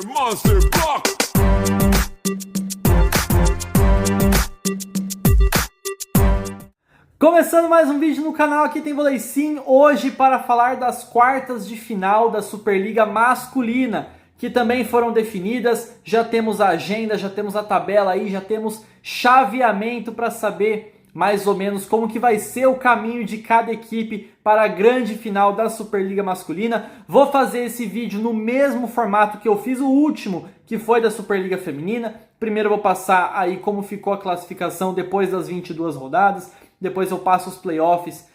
Monster Block. Começando mais um vídeo no canal, aqui tem Vôlei Sim, hoje para falar das quartas de final da Superliga Masculina, que também foram definidas, já temos a agenda, já temos a tabela aí, já temos chaveamento para saber mais ou menos como que vai ser o caminho de cada equipe para a grande final da Superliga Masculina. Vou fazer esse vídeo no mesmo formato que eu fiz o último, que foi da Superliga Feminina. Primeiro eu vou passar aí como ficou a classificação depois das 22 rodadas, depois eu passo os playoffs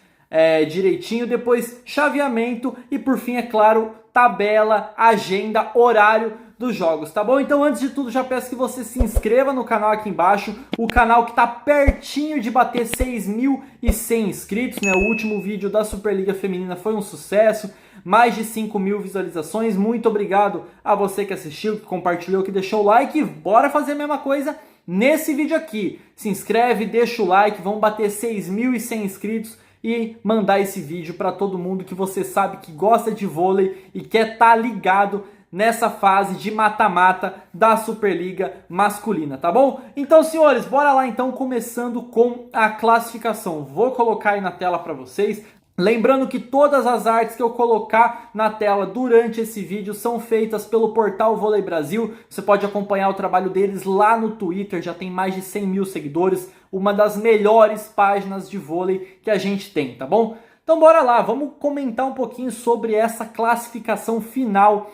direitinho, depois chaveamento e por fim, é claro, tabela, agenda, horário dos jogos, tá bom? Então antes de tudo já peço que você se inscreva no canal aqui embaixo, o canal que tá pertinho de bater 6.100 inscritos, né? O último vídeo da Superliga Feminina foi um sucesso, mais de 5.000 visualizações, muito obrigado a você que assistiu, que compartilhou, que deixou o like, bora fazer a mesma coisa nesse vídeo aqui. Se inscreve, deixa o like, vamos bater 6.100 inscritos e mandar esse vídeo para todo mundo que você sabe que gosta de vôlei e quer estar ligado nessa fase de mata-mata da Superliga Masculina, tá bom? Então, senhores, bora lá então, começando com a classificação. Vou colocar aí na tela para vocês. Lembrando que todas as artes que eu colocar na tela durante esse vídeo são feitas pelo portal Vôlei Brasil. Você pode acompanhar o trabalho deles lá no Twitter, já tem mais de 100.000 seguidores. Uma das melhores páginas de vôlei que a gente tem, tá bom? Então bora lá, vamos comentar um pouquinho sobre essa classificação final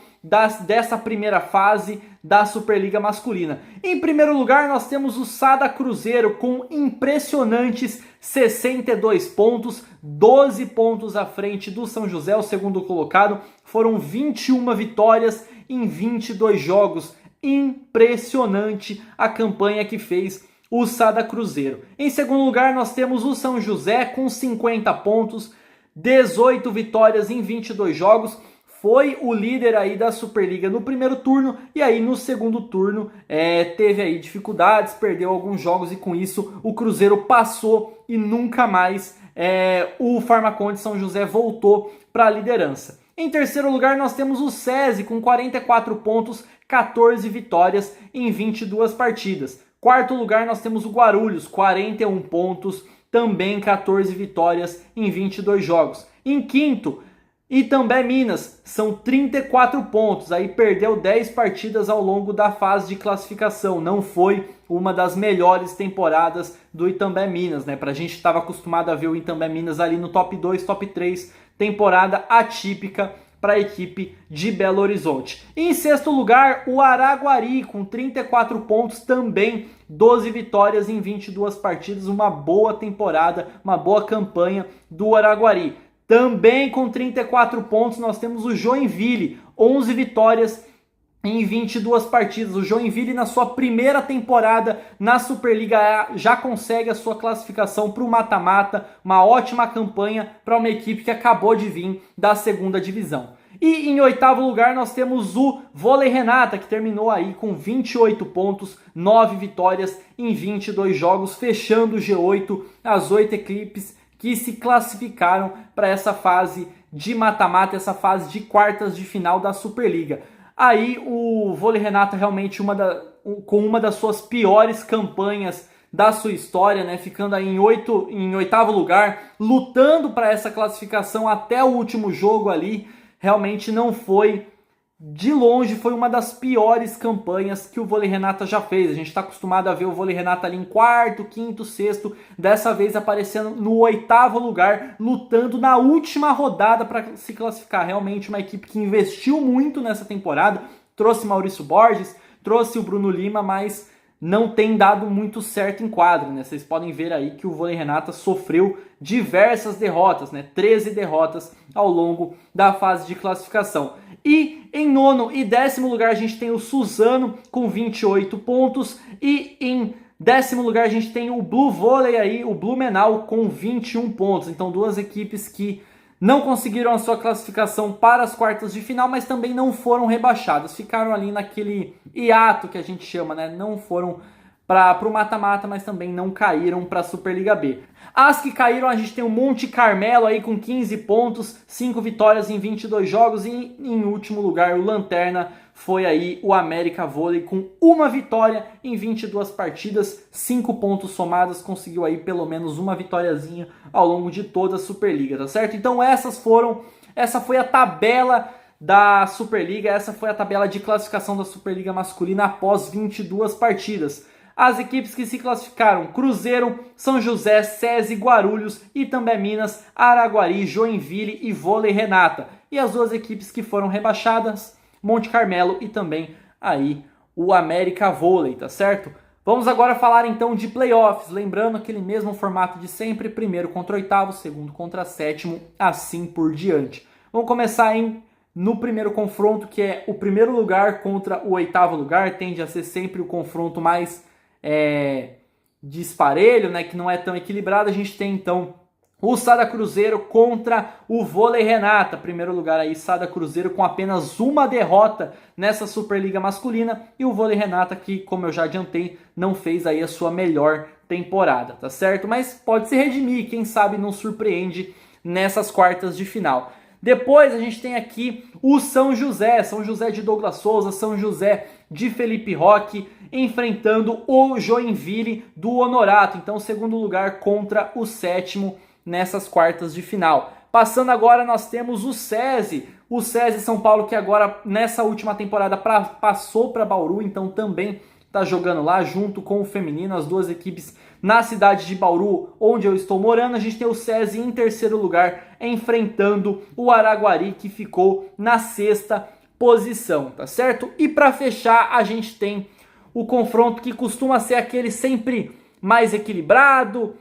dessa primeira fase da Superliga Masculina. Em primeiro lugar, nós temos o Sada Cruzeiro com impressionantes 62 pontos, 12 pontos à frente do São José, o segundo colocado. Foram 21 vitórias em 22 jogos. Impressionante a campanha que fez o Sada Cruzeiro. Em segundo lugar, nós temos o São José com 50 pontos, 18 vitórias em 22 jogos. Foi o líder aí da Superliga no primeiro turno e aí no segundo turno teve aí dificuldades, perdeu alguns jogos e com isso o Cruzeiro passou e nunca mais o Farmaconde São José voltou para a liderança. Em terceiro lugar nós temos o SESI com 44 pontos, 14 vitórias em 22 partidas. Quarto lugar nós temos o Guarulhos, 41 pontos, também 14 vitórias em 22 jogos. Em quinto, Itambé Minas, são 34 pontos, aí perdeu 10 partidas ao longo da fase de classificação, não foi uma das melhores temporadas do Itambé Minas, né? Pra gente estava acostumado a ver o Itambé Minas ali no top 2, top 3, temporada atípica para a equipe de Belo Horizonte. E em sexto lugar, o Araguari, com 34 pontos, também 12 vitórias em 22 partidas, uma boa temporada, uma boa campanha do Araguari. Também com 34 pontos nós temos o Joinville, 11 vitórias em 22 partidas. O Joinville na sua primeira temporada na Superliga A já consegue a sua classificação para o mata-mata, uma ótima campanha para uma equipe que acabou de vir da segunda divisão. E em oitavo lugar nós temos o Vôlei Renata, que terminou aí com 28 pontos, 9 vitórias em 22 jogos, fechando o G8, as 8 equipes que se classificaram para essa fase de mata-mata, essa fase de quartas de final da Superliga. Aí o Vôlei Renata realmente com uma das suas piores campanhas da sua história, né? Ficando aí em oitavo lugar, lutando para essa classificação até o último jogo ali. Realmente não foi, de longe, foi uma das piores campanhas que o Vôlei Renata já fez. A gente está acostumado a ver o Vôlei Renata ali em quarto, quinto, sexto, dessa vez aparecendo no oitavo lugar, lutando na última rodada para se classificar. Realmente uma equipe que investiu muito nessa temporada, trouxe Maurício Borges, trouxe o Bruno Lima, mas não tem dado muito certo em quadro, né? Vocês podem ver aí que o Vôlei Renata sofreu diversas derrotas, né? 13 derrotas ao longo da fase de classificação. E em nono e décimo lugar a gente tem o Suzano com 28 pontos. E em décimo lugar a gente tem o Blue Vôlei aí, o Blumenau com 21 pontos. Então duas equipes que não conseguiram a sua classificação para as quartas de final, mas também não foram rebaixadas. Ficaram ali naquele hiato que a gente chama, né? Não foram para o mata-mata, mas também não caíram para a Superliga B. As que caíram, a gente tem o Monte Carmelo aí com 15 pontos, 5 vitórias em 22 jogos e em último lugar o Lanterna foi aí o América Vôlei com uma vitória em 22 partidas, 5 pontos somados, conseguiu aí pelo menos uma vitóriazinha ao longo de toda a Superliga, tá certo? Então essa foi a tabela da Superliga, essa foi a tabela de classificação da Superliga masculina após 22 partidas. As equipes que se classificaram: Cruzeiro, São José, SESI, Guarulhos, Itambé Minas, Araguari, Joinville e Vôlei Renata. E as duas equipes que foram rebaixadas: Monte Carmelo e também aí o América Vôlei, tá certo? Vamos agora falar então de playoffs, lembrando aquele mesmo formato de sempre: primeiro contra oitavo, segundo contra sétimo, assim por diante. Vamos começar no primeiro confronto, que é o primeiro lugar contra o oitavo lugar, tende a ser sempre o confronto mais disparelho, né, que não é tão equilibrado. A gente tem então o Sada Cruzeiro contra o Vôlei Renata. Primeiro lugar aí, Sada Cruzeiro com apenas uma derrota nessa Superliga masculina, e o Vôlei Renata que, como eu já adiantei, não fez aí a sua melhor temporada, tá certo? Mas pode se redimir, quem sabe não surpreende nessas quartas de final. Depois a gente tem aqui o São José de Douglas Souza, São José de Felipe Roque, enfrentando o Joinville do Honorato. Então, segundo lugar contra o sétimo nessas quartas de final. Passando agora, nós temos o SESI São Paulo, que agora nessa última temporada passou para Bauru, então também está jogando lá junto com o feminino, as duas equipes na cidade de Bauru, onde eu estou morando. A gente tem o SESI em terceiro lugar, enfrentando o Araguari, que ficou na sexta posição, tá certo? E para fechar, a gente tem o confronto que costuma ser aquele sempre mais equilibrado,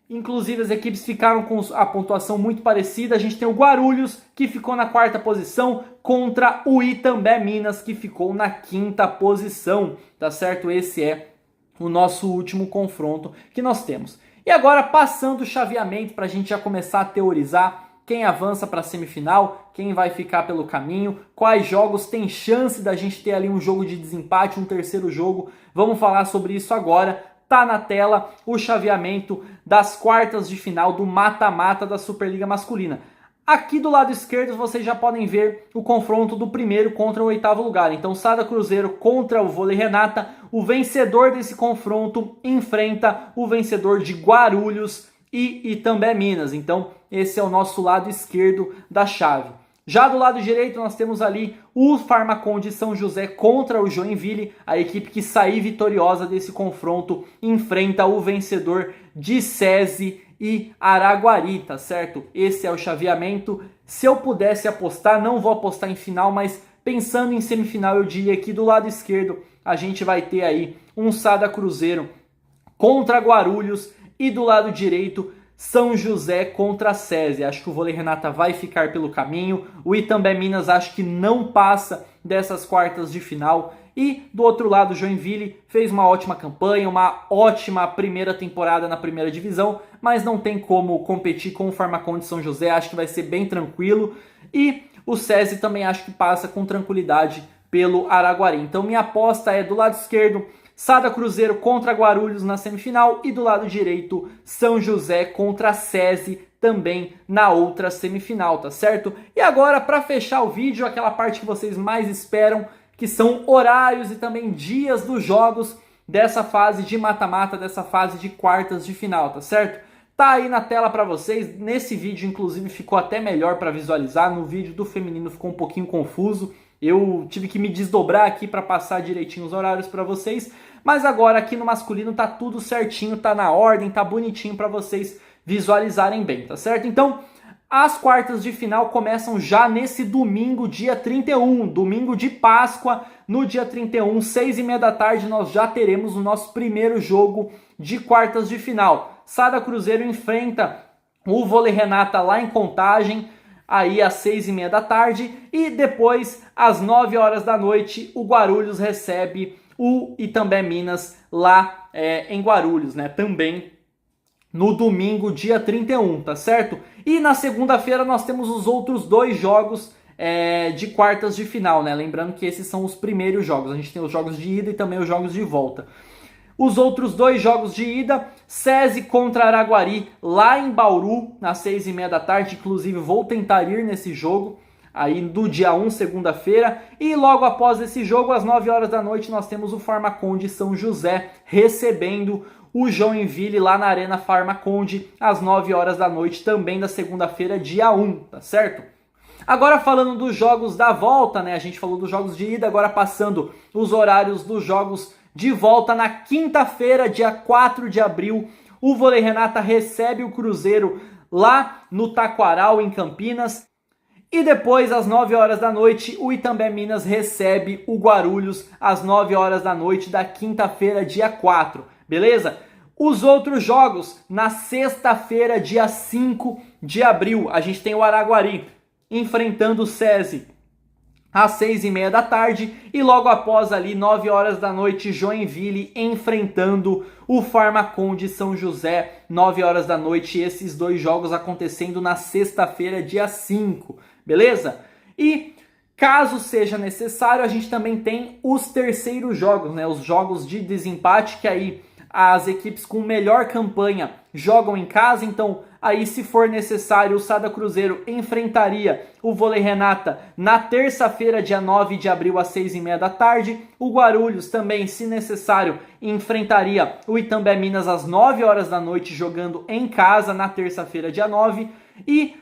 inclusive as equipes ficaram com a pontuação muito parecida. A gente tem o Guarulhos, que ficou na quarta posição, contra o Itambé Minas, que ficou na quinta posição, tá certo? Esse é o nosso último confronto que nós temos. E agora, passando o chaveamento para a gente já começar a teorizar quem avança para a semifinal, quem vai ficar pelo caminho, quais jogos tem chance da gente ter ali um jogo de desempate, um terceiro jogo. Vamos falar sobre isso agora. Tá na tela o chaveamento das quartas de final do mata-mata da Superliga masculina. Aqui do lado esquerdo vocês já podem ver o confronto do primeiro contra o oitavo lugar. Então, Sada Cruzeiro contra o Vôlei Renata. O vencedor desse confronto enfrenta o vencedor de Guarulhos e Itambé Minas. Então, esse é o nosso lado esquerdo da chave. Já do lado direito nós temos ali o Farmacon de São José contra o Joinville. A equipe que sair vitoriosa desse confronto enfrenta o vencedor de SESI e Araguari, tá certo? Esse é o chaveamento. Se eu pudesse apostar, não vou apostar em final, mas pensando em semifinal, eu diria que do lado esquerdo a gente vai ter aí um Sada Cruzeiro contra Guarulhos e do lado direito São José contra SESI. Acho que o Vôlei Renata vai ficar pelo caminho. O Itambé Minas acho que não passa dessas quartas de final. E do outro lado, o Joinville fez uma ótima campanha, uma ótima primeira temporada na primeira divisão, mas não tem como competir com o Farmacon de São José. Acho que vai ser bem tranquilo. E o SESI também acho que passa com tranquilidade pelo Araguari. Então minha aposta é do lado esquerdo, Sada Cruzeiro contra Guarulhos na semifinal, e do lado direito, São José contra SESI também na outra semifinal, tá certo? E agora, para fechar o vídeo, aquela parte que vocês mais esperam, que são horários e também dias dos jogos dessa fase de mata-mata, dessa fase de quartas de final, tá certo? Tá aí na tela para vocês. Nesse vídeo, inclusive, ficou até melhor para visualizar. No vídeo do feminino ficou um pouquinho confuso. Eu tive que me desdobrar aqui para passar direitinho os horários para vocês. Mas agora aqui no masculino tá tudo certinho, tá na ordem, tá bonitinho para vocês visualizarem bem, tá certo? Então, as quartas de final começam já nesse domingo, dia 31, domingo de Páscoa. No dia 31, 6h30 da tarde, nós já teremos o nosso primeiro jogo de quartas de final. Sada Cruzeiro enfrenta o Vôlei Renata lá em Contagem, aí às 6h30 da tarde. E depois, às 9 horas da noite, o Guarulhos recebe o Itambé Minas lá em Guarulhos, né? Também no domingo, dia 31, tá certo? E na segunda-feira nós temos os outros dois jogos de quartas de final, né? Lembrando que esses são os primeiros jogos. A gente tem os jogos de ida e também os jogos de volta. Os outros dois jogos de ida, SESI contra Araguari, lá em Bauru, às 6h30 da tarde. Inclusive, vou tentar ir nesse jogo. aí do dia 1, segunda-feira, e logo após esse jogo, às 9 horas da noite, nós temos o Farmaconde São José recebendo o Joinville lá na Arena Farmaconde, às 9 horas da noite, também da segunda-feira, dia 1, tá certo? Agora falando dos jogos da volta, né? A gente falou dos jogos de ida, agora passando os horários dos jogos de volta. Na quinta-feira, dia 4 de abril, o Vôlei Renata recebe o Cruzeiro lá no Taquaral, em Campinas. E depois, às 9 horas da noite, o Itambé Minas recebe o Guarulhos às 9 horas da noite da quinta-feira, dia 4. Beleza? Os outros jogos, na sexta-feira, dia 5 de abril, a gente tem o Araguari enfrentando o SESI às 6h30 da tarde, e logo após ali, 9 horas da noite, Joinville enfrentando o Farmaconde São José, 9 horas da noite, esses dois jogos acontecendo na sexta-feira, dia 5, beleza? E caso seja necessário, a gente também tem os terceiros jogos, né? Os jogos de desempate, que aí as equipes com melhor campanha jogam em casa, então aí se for necessário o Sada Cruzeiro enfrentaria o Vôlei Renata na terça-feira, dia 9 de abril às 6h30 da tarde, o Guarulhos também, se necessário, enfrentaria o Itambé Minas às 9 horas da noite jogando em casa na terça-feira, dia 9, e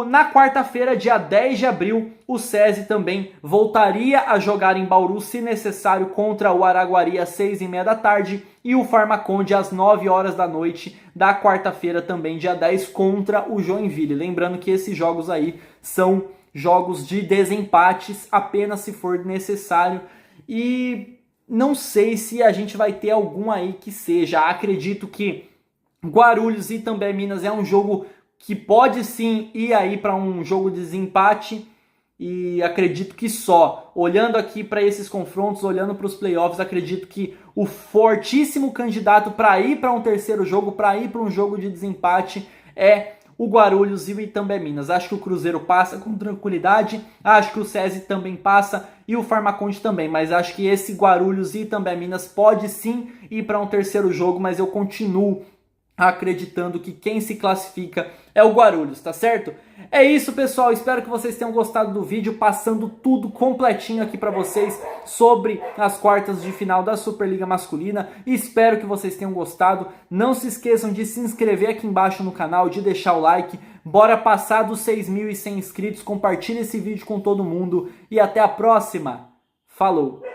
na quarta-feira, dia 10 de abril, o SESI também voltaria a jogar em Bauru, se necessário, contra o Araguari às 6h30 da tarde, e o Farmaconde às 9 horas da noite da quarta-feira, também dia 10, contra o Joinville. Lembrando que esses jogos aí são jogos de desempates, apenas se for necessário, e não sei se a gente vai ter algum aí que seja. Acredito que Guarulhos e também Minas é um jogo que pode sim ir aí para um jogo de desempate, e acredito que só. Olhando aqui para esses confrontos, olhando para os playoffs, acredito que o fortíssimo candidato para ir para um terceiro jogo, para ir para um jogo de desempate, é o Guarulhos e o Itambé Minas. Acho que o Cruzeiro passa com tranquilidade, acho que o SESI também passa e o Farmaconde também, mas acho que esse Guarulhos e Itambé Minas pode sim ir para um terceiro jogo, mas eu continuo acreditando que quem se classifica é o Guarulhos, tá certo? É isso, pessoal, espero que vocês tenham gostado do vídeo, passando tudo completinho aqui pra vocês sobre as quartas de final da Superliga Masculina. Espero que vocês tenham gostado. Não se esqueçam de se inscrever aqui embaixo no canal, de deixar o like. Bora passar dos 6.100 inscritos, compartilhe esse vídeo com todo mundo e até a próxima. Falou!